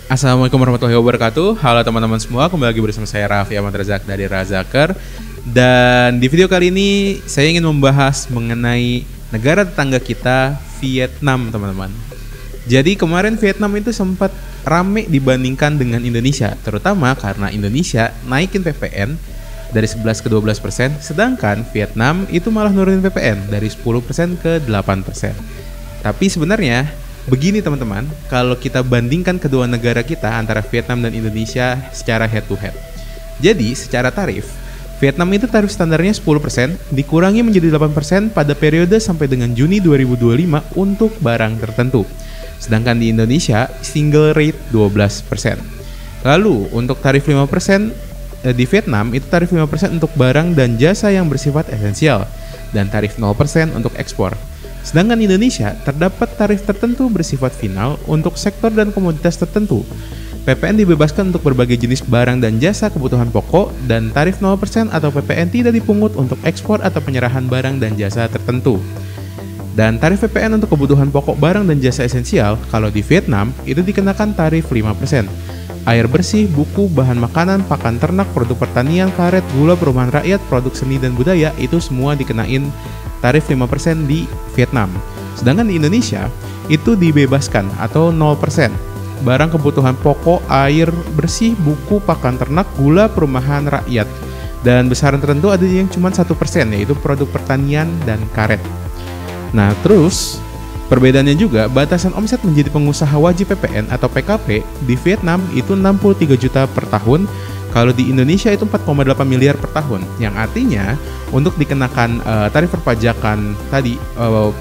Assalamualaikum warahmatullahi wabarakatuh. Halo teman-teman semua, kembali lagi bersama saya Raffi Ahmad Razak dari Razaker. Dan di video kali ini saya ingin membahas mengenai negara tetangga kita, Vietnam, teman-teman. Jadi kemarin Vietnam itu sempat rame dibandingkan dengan Indonesia, terutama karena Indonesia naikin PPN dari 11 ke 12%, sedangkan Vietnam itu malah nurunin PPN dari 10% ke 8%. Tapi sebenarnya begini teman-teman, kalau kita bandingkan kedua negara kita antara Vietnam dan Indonesia secara head to head. Jadi secara tarif, Vietnam itu tarif standarnya 10%, dikurangi menjadi 8% pada periode sampai dengan Juni 2025 untuk barang tertentu. Sedangkan di Indonesia, single rate 12%. Lalu untuk tarif 5%, di Vietnam itu tarif 5% untuk barang dan jasa yang bersifat esensial, dan tarif 0% untuk ekspor. Sedangkan di Indonesia, terdapat tarif tertentu bersifat final untuk sektor dan komoditas tertentu. PPN dibebaskan untuk berbagai jenis barang dan jasa kebutuhan pokok, dan tarif 0% atau PPN tidak dipungut untuk ekspor atau penyerahan barang dan jasa tertentu. Dan tarif PPN untuk kebutuhan pokok barang dan jasa esensial, kalau di Vietnam, itu dikenakan tarif 5%. Air bersih, buku, bahan makanan, pakan ternak, produk pertanian, karet, gula, perumahan rakyat, produk seni dan budaya, itu semua dikenain tarif 5% di Vietnam. Sedangkan di Indonesia, itu dibebaskan atau 0%. Barang kebutuhan pokok, air bersih, buku, pakan ternak, gula, perumahan rakyat. Dan besaran tertentu ada yang cuma 1%, yaitu produk pertanian dan karet. Nah, terus perbedaannya juga, batasan omset menjadi pengusaha wajib PPN atau PKP di Vietnam itu 63 juta per tahun. Kalau di Indonesia itu 4,8 miliar per tahun. Yang artinya untuk dikenakan tarif perpajakan tadi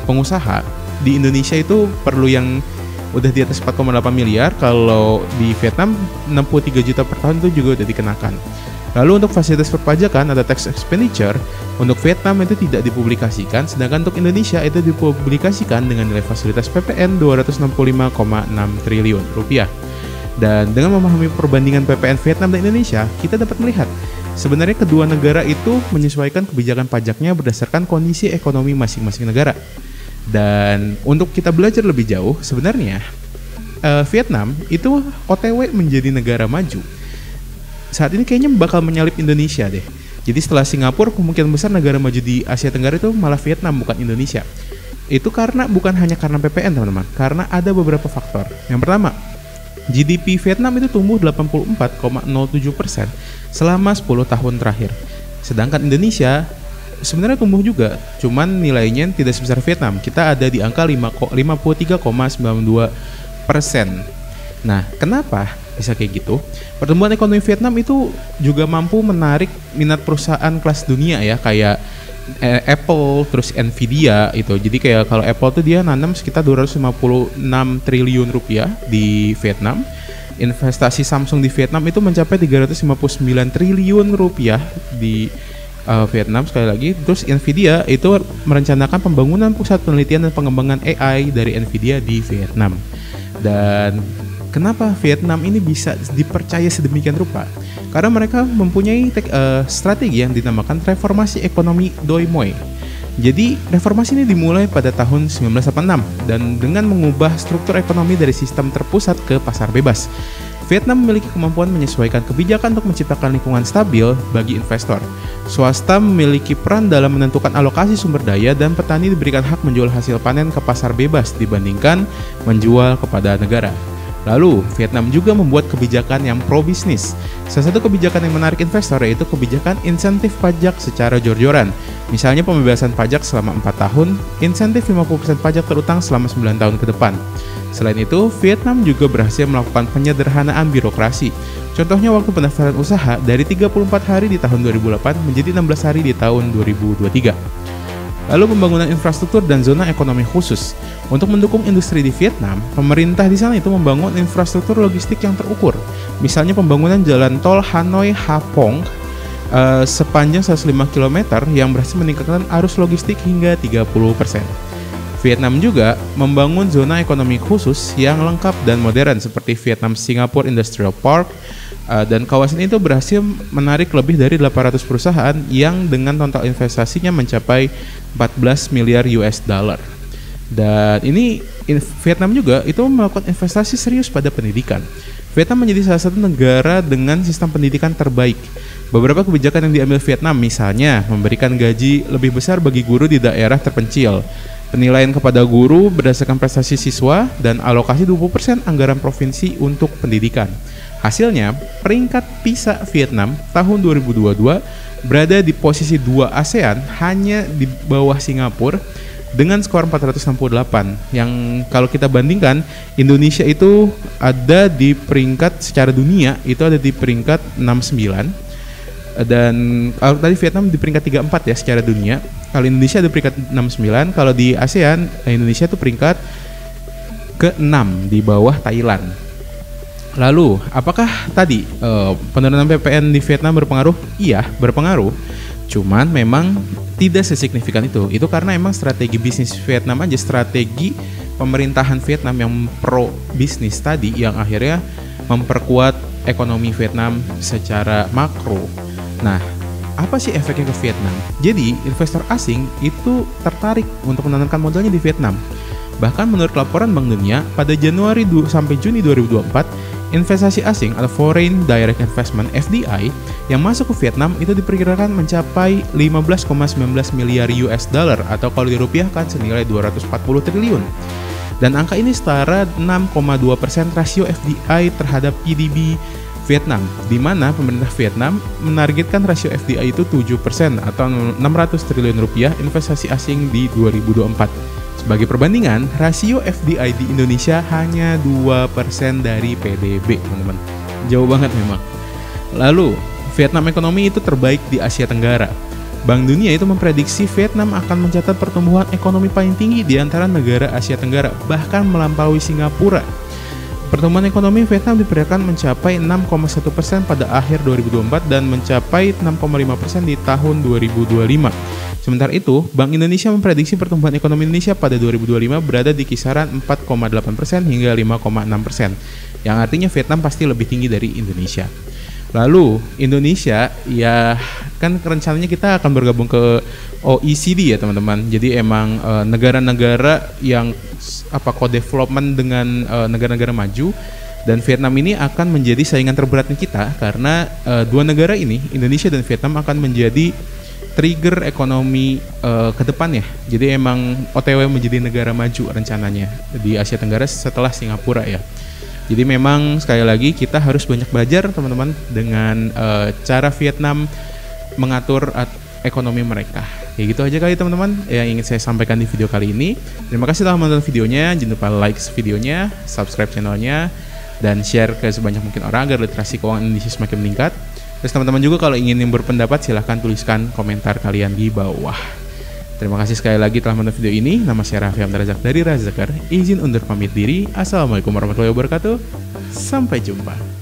pengusaha di Indonesia itu perlu yang udah di atas 4,8 miliar. Kalau di Vietnam 63 juta per tahun itu juga udah dikenakan. Lalu untuk fasilitas perpajakan ada tax expenditure, untuk Vietnam itu tidak dipublikasikan, sedangkan untuk Indonesia itu dipublikasikan dengan nilai fasilitas PPN 265,6 triliun rupiah. Dan dengan memahami perbandingan PPN Vietnam dan Indonesia, kita dapat melihat sebenarnya kedua negara itu menyesuaikan kebijakan pajaknya berdasarkan kondisi ekonomi masing-masing negara. Dan untuk kita belajar lebih jauh, sebenarnya Vietnam itu OTW menjadi negara maju. Saat ini kayaknya bakal menyalip Indonesia deh. Jadi setelah Singapura, kemungkinan besar negara maju di Asia Tenggara itu malah Vietnam, bukan Indonesia. Itu bukan hanya karena PPN teman-teman, karena ada beberapa faktor. Yang pertama, GDP Vietnam itu tumbuh 84,07% selama 10 tahun terakhir. Sedangkan Indonesia sebenarnya tumbuh juga, cuman nilainya tidak sebesar Vietnam. Kita ada di angka 53,92%. Nah, kenapa bisa kayak gitu? Pertumbuhan ekonomi Vietnam itu juga mampu menarik minat perusahaan kelas dunia ya, kayak Apple, terus Nvidia itu. Jadi kayak kalau Apple tuh dia nanam sekitar 256 triliun rupiah di Vietnam. Investasi Samsung di Vietnam itu mencapai 359 triliun rupiah di Vietnam sekali lagi. Terus Nvidia itu merencanakan pembangunan pusat penelitian dan pengembangan AI dari Nvidia di Vietnam. Dan kenapa Vietnam ini bisa dipercaya sedemikian rupa? Karena mereka mempunyai strategi yang dinamakan reformasi ekonomi Doi Moi. Jadi reformasi ini dimulai pada tahun 1986 dan dengan mengubah struktur ekonomi dari sistem terpusat ke pasar bebas. Vietnam memiliki kemampuan menyesuaikan kebijakan untuk menciptakan lingkungan stabil bagi investor. Swasta memiliki peran dalam menentukan alokasi sumber daya dan petani diberikan hak menjual hasil panen ke pasar bebas dibandingkan menjual kepada negara. Lalu, Vietnam juga membuat kebijakan yang pro-bisnis. Salah satu kebijakan yang menarik investor yaitu kebijakan insentif pajak secara jor-joran. Misalnya pembebasan pajak selama 4 tahun, insentif 50% pajak terutang selama 9 tahun ke depan. Selain itu, Vietnam juga berhasil melakukan penyederhanaan birokrasi. Contohnya waktu pendaftaran usaha dari 34 hari di tahun 2008 menjadi 16 hari di tahun 2023. Lalu pembangunan infrastruktur dan zona ekonomi khusus. Untuk mendukung industri di Vietnam, pemerintah di sana itu membangun infrastruktur logistik yang terukur. Misalnya pembangunan jalan tol Hanoi-Ha Phong sepanjang 105 km yang berhasil meningkatkan arus logistik hingga 30%. Vietnam juga membangun zona ekonomi khusus yang lengkap dan modern seperti Vietnam Singapore Industrial Park, dan kawasan itu berhasil menarik lebih dari 800 perusahaan yang dengan total investasinya mencapai 14 miliar US dollar. Dan ini Vietnam juga itu melakukan investasi serius pada pendidikan. Vietnam menjadi salah satu negara dengan sistem pendidikan terbaik. Beberapa kebijakan yang diambil Vietnam misalnya memberikan gaji lebih besar bagi guru di daerah terpencil, penilaian kepada guru berdasarkan prestasi siswa, dan alokasi 20% anggaran provinsi untuk pendidikan. Hasilnya, peringkat PISA Vietnam tahun 2022 berada di posisi 2 ASEAN, hanya di bawah Singapura dengan skor 468. Yang kalau kita bandingkan, Indonesia itu ada di peringkat secara dunia itu ada di peringkat 69. Dan kalau tadi Vietnam di peringkat 34 ya secara dunia. Kalau Indonesia di peringkat 69, kalau di ASEAN Indonesia itu peringkat ke-6 di bawah Thailand. Lalu, apakah tadi penurunan PPN di Vietnam berpengaruh? Iya, berpengaruh. Cuman memang tidak sesignifikan itu. Itu karena emang strategi bisnis Vietnam aja, strategi pemerintahan Vietnam yang pro bisnis tadi yang akhirnya memperkuat ekonomi Vietnam secara makro. Nah, apa sih efeknya ke Vietnam? Jadi, investor asing itu tertarik untuk menanamkan modalnya di Vietnam. Bahkan menurut laporan Bank Dunia, pada Januari sampai Juni 2024, investasi asing atau Foreign Direct Investment (FDI) yang masuk ke Vietnam itu diperkirakan mencapai 15,19 miliar US dollar atau kalau dirupiahkan senilai 240 triliun. Dan angka ini setara 6,2% rasio FDI terhadap PDB Vietnam, di mana pemerintah Vietnam menargetkan rasio FDI itu 7% atau 600 triliun rupiah investasi asing di 2024. Sebagai perbandingan, rasio FDI di Indonesia hanya 2% dari PDB, teman-teman. Jauh banget memang. Lalu, Vietnam ekonomi itu terbaik di Asia Tenggara. Bank Dunia itu memprediksi Vietnam akan mencatat pertumbuhan ekonomi paling tinggi di antara negara Asia Tenggara, bahkan melampaui Singapura. Pertumbuhan ekonomi Vietnam diperkirakan mencapai 6,1% pada akhir 2024 dan mencapai 6,5% di tahun 2025. Sementara itu, Bank Indonesia memprediksi pertumbuhan ekonomi Indonesia pada 2025 berada di kisaran 4,8% hingga 5,6%, yang artinya Vietnam pasti lebih tinggi dari Indonesia. Lalu Indonesia ya kan rencananya kita akan bergabung ke OECD ya teman-teman. Jadi emang negara-negara yang co-development dengan negara-negara maju, dan Vietnam ini akan menjadi saingan terberatnya kita karena dua negara ini, Indonesia dan Vietnam, akan menjadi trigger ekonomi ke depan ya. Jadi emang OTW menjadi negara maju rencananya di Asia Tenggara setelah Singapura ya. Jadi memang sekali lagi kita harus banyak belajar teman-teman dengan cara Vietnam mengatur ekonomi mereka. Ya gitu aja kali teman-teman yang ingin saya sampaikan di video kali ini. Terima kasih telah menonton videonya. Jangan lupa like videonya, subscribe channelnya, dan share ke sebanyak mungkin orang agar literasi keuangan Indonesia semakin meningkat. Terus teman-teman juga kalau ingin yang berpendapat silahkan tuliskan komentar kalian di bawah. Terima kasih sekali lagi telah menonton video ini. Nama saya Raffi Ahmad Razak dari Razakar. Izin undur pamit diri. Assalamualaikum warahmatullahi wabarakatuh. Sampai jumpa.